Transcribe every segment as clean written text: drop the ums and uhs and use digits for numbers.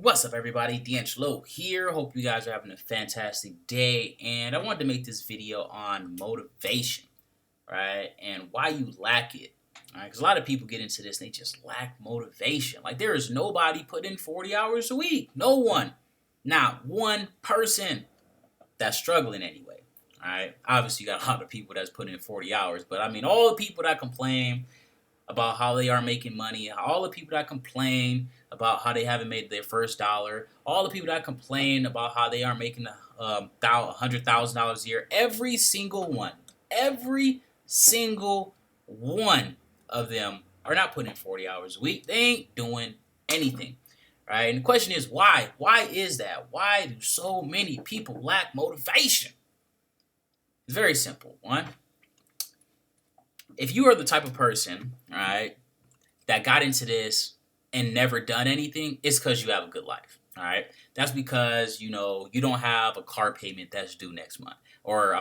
What's up, everybody? DeAngelo here. Hope you guys are having a fantastic day. And I wanted to make this video on motivation, right? And why you lack it, right? Because a lot of people get into this and they just lack motivation. Like, there is nobody putting in 40 hours a week. No one. Not one person that's struggling anyway. All right. Obviously, you got a lot of people that's putting in 40 hours. But I mean, all the people that complain about how they are making money, all the people that complain about how they haven't made their first dollar, all the people that complain about how they aren't making $100,000 a year, every single one of them are not putting in 40 hours a week. They ain't doing anything, right? And the question is why? Why is that? Why do so many people lack motivation? It's very simple. One, if you are the type of person, all right, that got into this and never done anything, it's because you have a good life. All right. That's because, you don't have a car payment that's due next month. Or,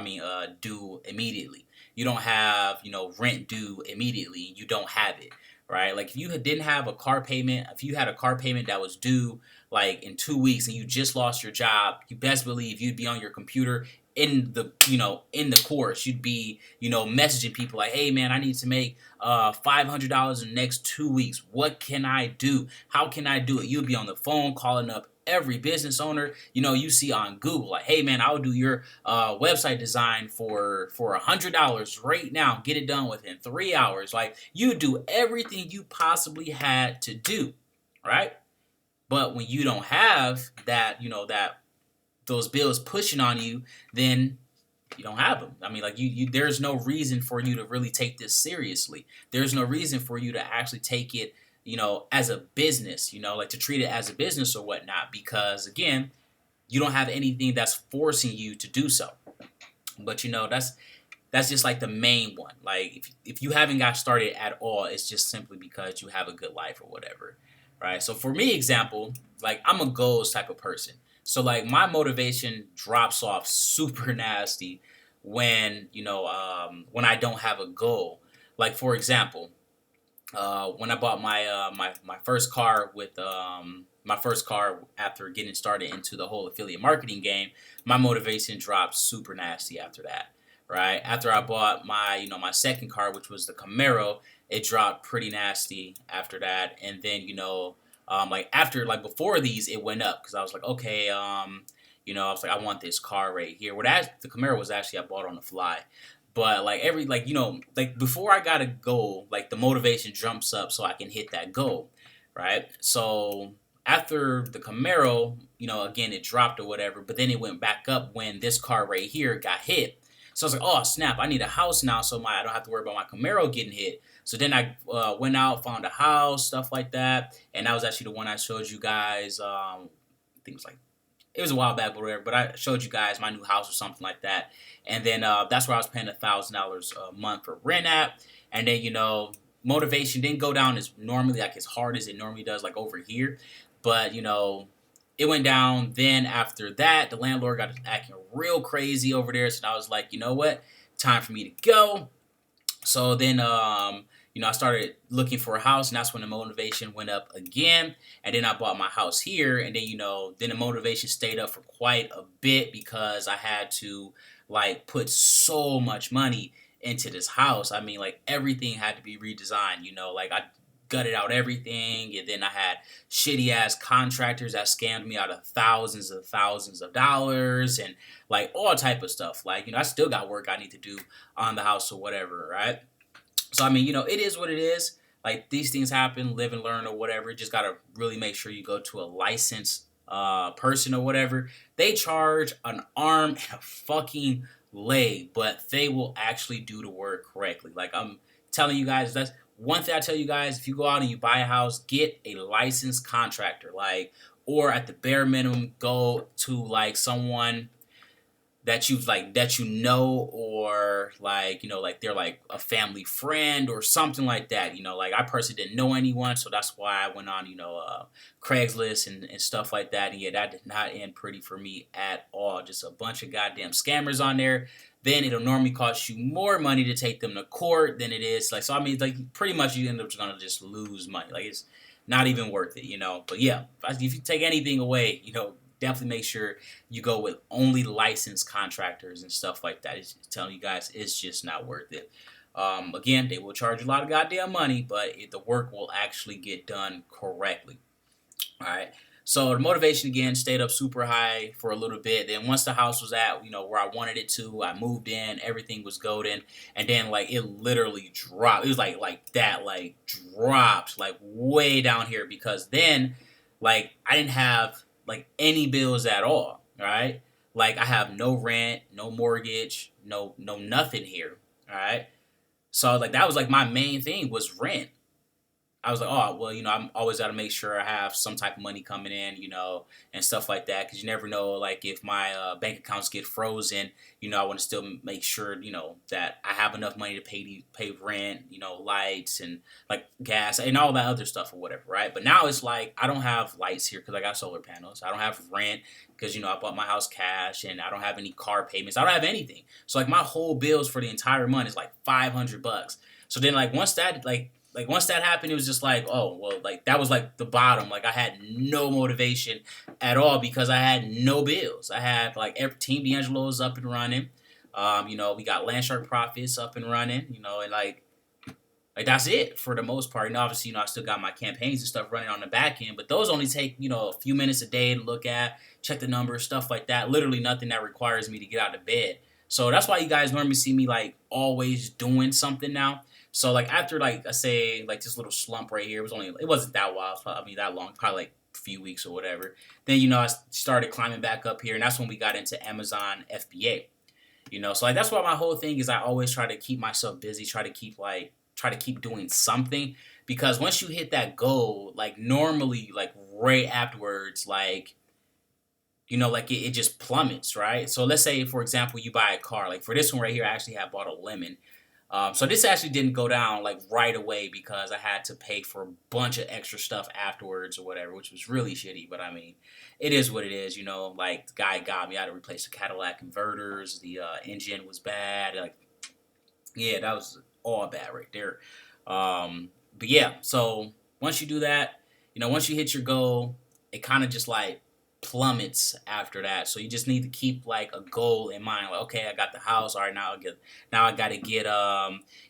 due immediately. You don't have, rent due immediately. You don't have it. Right. Like, if you didn't have a car payment, if you had a car payment that was due like in 2 weeks and you just lost your job, you best believe you'd be on your computer in the course. You'd be, messaging people like, hey man, I need to make $500 in the next 2 weeks. What can I do? How can I do it? You'll be on the phone calling up every business owner you see on Google, like, hey man, I'll do your website design for $100 right now. Get it done within 3 hours. Like, you do everything you possibly had to do, right? But when you don't have that, that those bills pushing on you, then you don't have them. I mean, like, you there's no reason for you to really take this seriously. There's no reason for you to actually take it, as a business, like to treat it as a business or whatnot, because again, you don't have anything that's forcing you to do so. But that's just like the main one. Like, if you haven't got started at all, it's just simply because you have a good life or whatever, right? So for me, example, like, I'm a goals type of person. So like, my motivation drops off super nasty when when I don't have a goal. Like, for example, when I bought my first car with my first car after getting started into the whole affiliate marketing game, my motivation dropped super nasty after that. Right after I bought my second car, which was the Camaro, it dropped pretty nasty after that. And then before these, it went up because I was like, okay, I was like, I want this car right here. Well, the Camaro was actually, I bought on the fly. But like, before I got a goal, like, the motivation jumps up so I can hit that goal, right? So after the Camaro, again, it dropped or whatever, but then it went back up when this car right here got hit. So I was like, oh snap, I need a house now, so I don't have to worry about my Camaro getting hit. So then I went out, found a house, stuff like that, and that was actually the one I showed you guys. I think it was a while back, but whatever. But I showed you guys my new house or something like that, and then that's where I was paying $1,000 a month for rent at. And then motivation didn't go down as normally, like, as hard as it normally does, like over here, but it went down. Then after that, the landlord got acting real crazy over there, so I was like, you know what, time for me to go. So then, I started looking for a house, and that's when the motivation went up again. And then I bought my house here, and then, then the motivation stayed up for quite a bit because I had to, like, put so much money into this house. I mean, like, everything had to be redesigned, like, I gutted out everything, and then I had shitty ass contractors that scammed me out of thousands of dollars, and like all type of stuff. Like, I still got work I need to do on the house or whatever, right? So I mean, it is what it is. Like, these things happen, live and learn or whatever. You just gotta really make sure you go to a licensed person or whatever. They charge an arm and a fucking leg, but they will actually do the work correctly. Like, I'm telling you guys, that's one thing I tell you guys: if you go out and you buy a house, get a licensed contractor, like, or at the bare minimum, go to like someone that or like they're like a family friend or something like that. Like, I personally didn't know anyone, so that's why I went on Craigslist and stuff like that. And yeah, that did not end pretty for me at all. Just a bunch of goddamn scammers on there. Then it'll normally cost you more money to take them to court than it is, like, so I mean, like, pretty much you end up gonna just lose money. Like, not even worth it, you know. But yeah, if you take anything away, you know, definitely make sure you go with only licensed contractors and stuff like that. It's telling you guys it's just not worth it. Again, they will charge you a lot of goddamn money, but the work will actually get done correctly. All right. So the motivation again stayed up super high for a little bit. Then once the house was at, you know, where I wanted it to, I moved in, everything was golden, and then like it literally dropped. It was like that, like dropped like way down here because then like I didn't have like any bills at all. Right. Like I have no rent, no mortgage, no nothing here. All right. So like that was like my main thing was rent. I was like, oh, well, you know, I'm always got to make sure I have some type of money coming in, you know, and stuff like that. Because you never know, like, if my bank accounts get frozen, you know, I want to still make sure, you know, that I have enough money to pay rent, you know, lights and like gas and all that other stuff or whatever, right? But now it's like I don't have lights here because I got solar panels. I don't have rent because, you know, I bought my house cash and I don't have any car payments. I don't have anything. So like my whole bills for the entire month is like $500. So then like once that once that happened, it was just like, oh well, like that was like the bottom. Like I had no motivation at all because I had no bills. I had like Team DeAngelo is up and running. You know, we got Landshark Profits up and running. You know, and like that's it for the most part. And obviously, you know, I still got my campaigns and stuff running on the back end, but those only take, you know, a few minutes a day to look at, check the numbers, stuff like that. Literally nothing that requires me to get out of bed. So that's why you guys normally see me like always doing something now. So like after like I say like this little slump right here, it wasn't that wild, I mean that long, probably like a few weeks or whatever. Then you know I started climbing back up here, and that's when we got into Amazon FBA. You know, so like that's why my whole thing is I always try to keep myself busy, try to keep doing something because once you hit that goal, like normally like right afterwards, like you know, like it just plummets, right? So let's say for example you buy a car, like for this one right here, I actually have bought a lemon. So this actually didn't go down like right away because I had to pay for a bunch of extra stuff afterwards or whatever, which was really shitty. But I mean, it is what it is, you know. Like the guy got me, I had to replace the Cadillac converters. The engine was bad. Like, yeah, that was all bad right there. But yeah, so once you do that, you know, once you hit your goal, it kind of just like plummets after that. So you just need to keep like a goal in mind. Like, okay, I got the house. All right, now I gotta get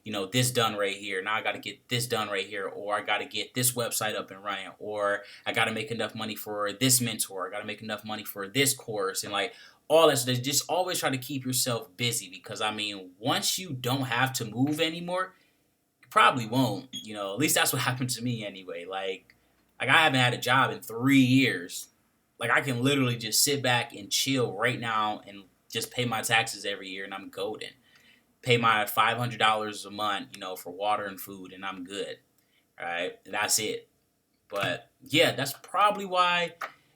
you know, this done right here. Now I gotta get this done right here, or I gotta get this website up and running, or I gotta make enough money for this mentor. I gotta make enough money for this course, and like all that stuff. Just always try to keep yourself busy because I mean, once you don't have to move anymore, you probably won't. You know, at least that's what happened to me anyway. Like I haven't had a job in 3 years. Like I can literally just sit back and chill right now and just pay my taxes every year and I'm golden. Pay my $500 a month, you know, for water and food and I'm good. All right, and that's it. But yeah, that's probably why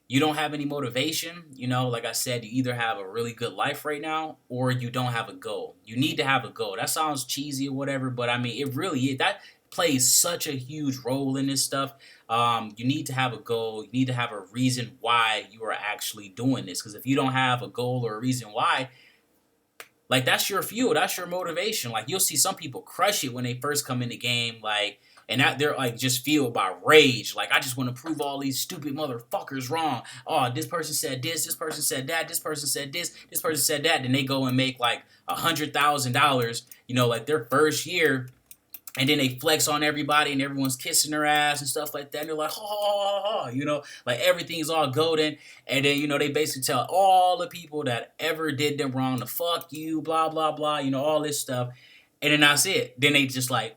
you don't have any motivation. You know, like I said, you either have a really good life right now or you don't have a goal. You need to have a goal. That sounds cheesy or whatever, but I mean, it really is. That plays such a huge role in this stuff. You need to have a goal. You need to have a reason why you are actually doing this. Because if you don't have a goal or a reason why, like that's your fuel, that's your motivation. Like you'll see some people crush it when they first come in the game, like, and that they're like just fueled by rage. Like I just want to prove all these stupid motherfuckers wrong. Oh, this person said this person said that, this person said this person said that. Then they go and make like $100,000, you know, like their first year, and then they flex on everybody and everyone's kissing their ass and stuff like that. And they're like, ha, ha, ha, ha, you know, like everything's all golden. And then, you know, they basically tell all the people that ever did them wrong to fuck you, blah, blah, blah, you know, all this stuff. And then that's it. Then they just like,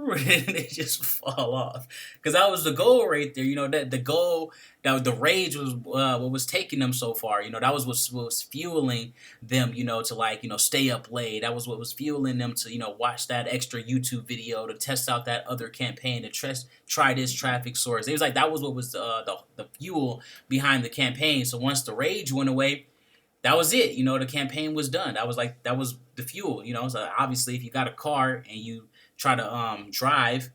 and they just fall off. Because that was the goal right there. You know, that the goal, that the rage was what was taking them so far. You know, that was what was fueling them, you know, to like, you know, stay up late. That was what was fueling them to, you know, watch that extra YouTube video, to test out that other campaign, to try this traffic source. It was like that was what was the fuel behind the campaign. So once the rage went away, that was it. You know, the campaign was done. That was the fuel. You know, so obviously if you got a car and you try to drive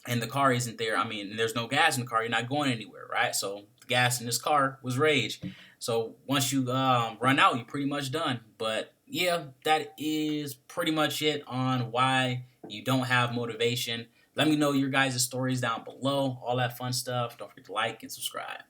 and the car isn't there, I mean, there's no gas in the car, you're not going anywhere, right? So the gas in this car was rage. So once you run out, you're pretty much done. But yeah, that is pretty much it on why you don't have motivation. Let me know your guys' stories down below. All that fun stuff. Don't forget to like and subscribe.